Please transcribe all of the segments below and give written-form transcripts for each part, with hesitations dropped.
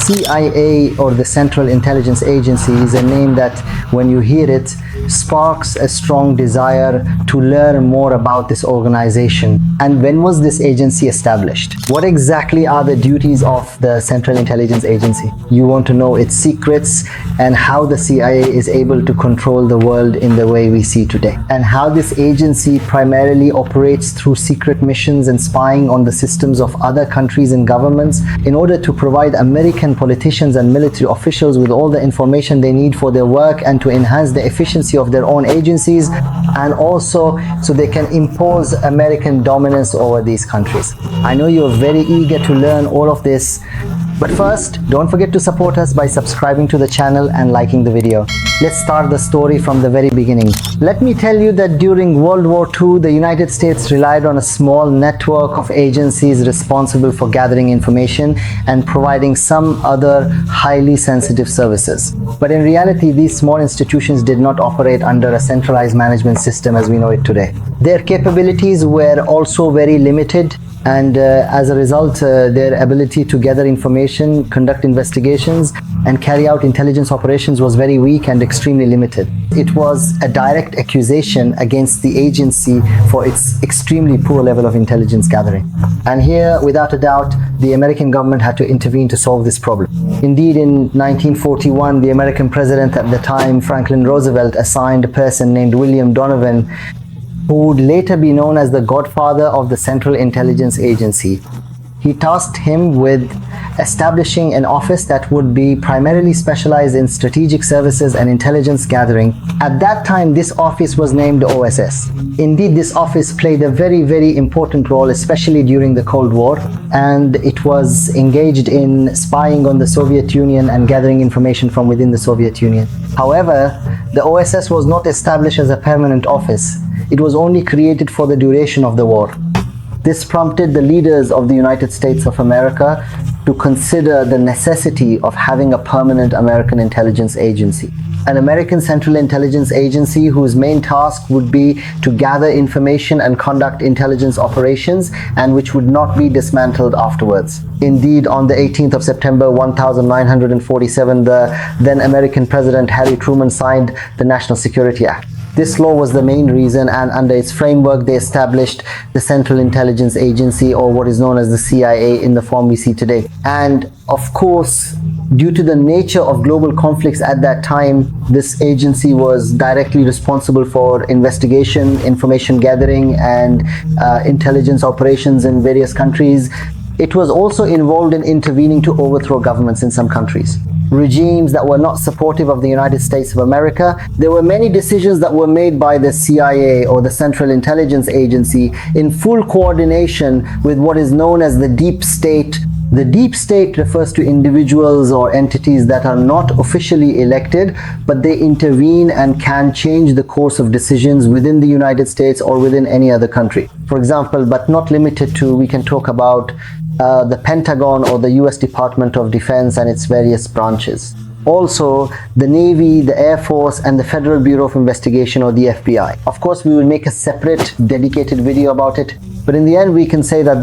CIA, or the Central Intelligence Agency, is a name that when you hear it sparks a strong desire to learn more about this organization. And when was this agency established? What exactly are the duties of the Central Intelligence Agency? You want to know its secrets and how the CIA is able to control the world in the way we see today, and how this agency primarily operates through secret missions and spying on the systems of other countries and governments in order to provide American politicians and military officials with all the information they need for their work and to enhance the efficiency of their own agencies, and also so they can impose American dominance over these countries. I know you're very eager to learn all of this, but first, don't forget to support us by subscribing to the channel and liking the video. Let's start the story from the very beginning. Let me tell you that during World War II, the United States relied on a small network of agencies responsible for gathering information and providing some other highly sensitive services. But in reality, these small institutions did not operate under a centralized management system as we know it today. Their capabilities were also very limited, and as a result, their ability to gather information, conduct investigations, and carry out intelligence operations was very weak and extremely limited. It was a direct accusation against the agency for its extremely poor level of intelligence gathering. And here, without a doubt, the American government had to intervene to solve this problem. Indeed, in 1941, the American president at the time, Franklin Roosevelt, assigned a person named William Donovan, who would later be known as the godfather of the Central Intelligence Agency. He tasked him with establishing an office that would be primarily specialized in strategic services and intelligence gathering. At that time, this office was named OSS. Indeed, this office played a very, very important role, especially during the Cold War, and it was engaged in spying on the Soviet Union and gathering information from within the Soviet Union. However, the OSS was not established as a permanent office. It was only created for the duration of the war. This prompted the leaders of the United States of America to consider the necessity of having a permanent American intelligence agency. An American Central Intelligence Agency whose main task would be to gather information and conduct intelligence operations, and which would not be dismantled afterwards. Indeed, on the 18th of September 1947, the then American President Harry Truman signed the National Security Act. This law was the main reason, and under its framework they established the Central Intelligence Agency, or what is known as the CIA, in the form we see today. And of course, due to the nature of global conflicts at that time, this agency was directly responsible for investigation, information gathering, and intelligence operations in various countries. It was also involved in intervening to overthrow governments in some countries, regimes that were not supportive of the United States of America. There were many decisions that were made by the CIA, or the Central Intelligence Agency, in full coordination with what is known as the deep state. The deep state refers to individuals or entities that are not officially elected, but they intervene and can change the course of decisions within the United States or within any other country. For example, but not limited to, we can talk about the Pentagon or the US Department of Defense and its various branches. Also, the Navy, the Air Force, and the Federal Bureau of Investigation, or the FBI. Of course, we will make a separate dedicated video about it, but in the end we can say that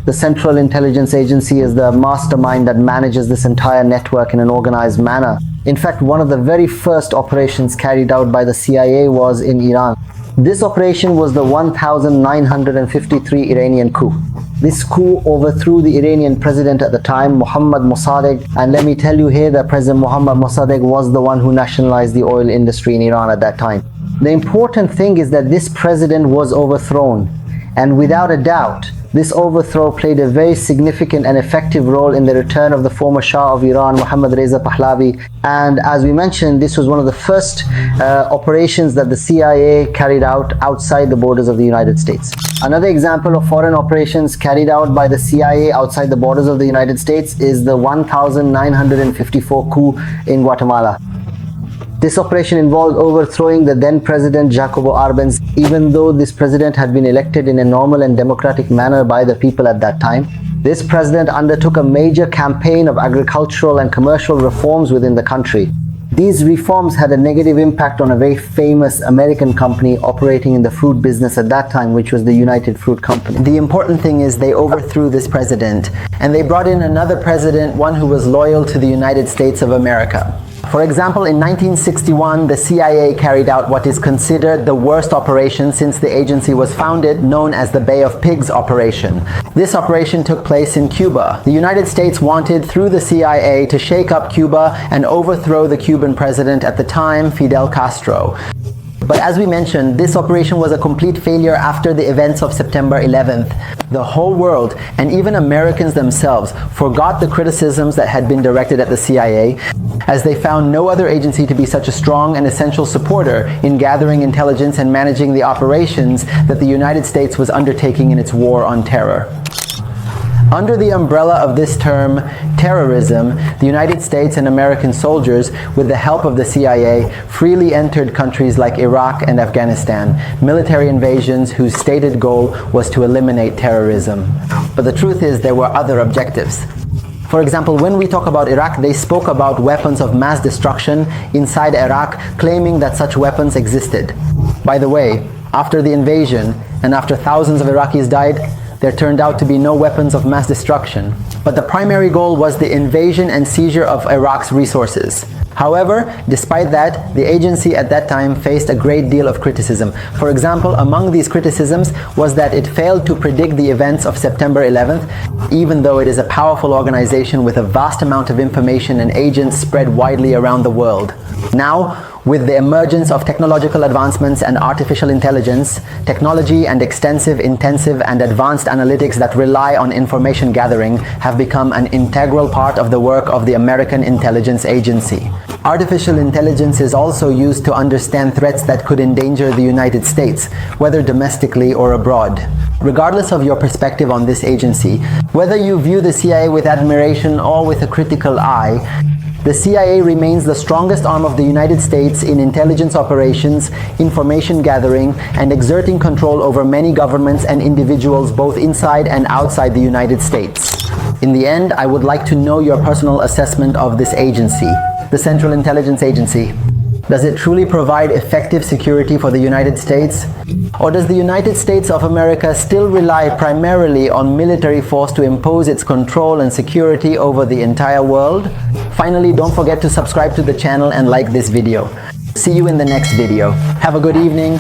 the Central Intelligence Agency is the mastermind that manages this entire network in an organized manner. In fact, one of the very first operations carried out by the CIA was in Iran. This operation was the 1953 Iranian coup. This coup overthrew the Iranian president at the time, Mohammad Mossadegh, and let me tell you here that President Mohammad Mossadegh was the one who nationalized the oil industry in Iran at that time. The important thing is that this president was overthrown, and without a doubt, this overthrow played a very significant and effective role in the return of the former Shah of Iran, Mohammad Reza Pahlavi. And as we mentioned, this was one of the first operations that the CIA carried out outside the borders of the United States. Another example of foreign operations carried out by the CIA outside the borders of the United States is the 1954 coup in Guatemala. This operation involved overthrowing the then president Jacobo Arbenz. Even though this president had been elected in a normal and democratic manner by the people at that time, this president undertook a major campaign of agricultural and commercial reforms within the country. These reforms had a negative impact on a very famous American company operating in the fruit business at that time, which was the United Fruit Company. The important thing is they overthrew this president, and they brought in another president, one who was loyal to the United States of America. For example, in 1961, the CIA carried out what is considered the worst operation since the agency was founded, known as the Bay of Pigs operation. This operation took place in Cuba. The United States wanted, through the CIA, to shake up Cuba and overthrow the Cuban president at the time, Fidel Castro. But as we mentioned, this operation was a complete failure after the events of September 11th. The whole world, and even Americans themselves, forgot the criticisms that had been directed at the CIA, as they found no other agency to be such a strong and essential supporter in gathering intelligence and managing the operations that the United States was undertaking in its war on terror. Under the umbrella of this term, terrorism, the United States and American soldiers, with the help of the CIA, freely entered countries like Iraq and Afghanistan, military invasions whose stated goal was to eliminate terrorism. But the truth is, there were other objectives. For example, when we talk about Iraq, they spoke about weapons of mass destruction inside Iraq, claiming that such weapons existed. By the way, after the invasion, and after thousands of Iraqis died, there turned out to be no weapons of mass destruction. But the primary goal was the invasion and seizure of Iraq's resources. However, despite that, the agency at that time faced a great deal of criticism. For example, among these criticisms was that it failed to predict the events of September 11th, even though it is a powerful organization with a vast amount of information and agents spread widely around the world. Now, with the emergence of technological advancements and artificial intelligence, technology and extensive, intensive, and advanced analytics that rely on information gathering have become an integral part of the work of the American Intelligence Agency. Artificial intelligence is also used to understand threats that could endanger the United States, whether domestically or abroad. Regardless of your perspective on this agency, whether you view the CIA with admiration or with a critical eye, the CIA remains the strongest arm of the United States in intelligence operations, information gathering, and exerting control over many governments and individuals both inside and outside the United States. In the end, I would like to know your personal assessment of this agency, the Central Intelligence Agency. Does it truly provide effective security for the United States? Or does the United States of America still rely primarily on military force to impose its control and security over the entire world? Finally, don't forget to subscribe to the channel and like this video. See you in the next video. Have a good evening.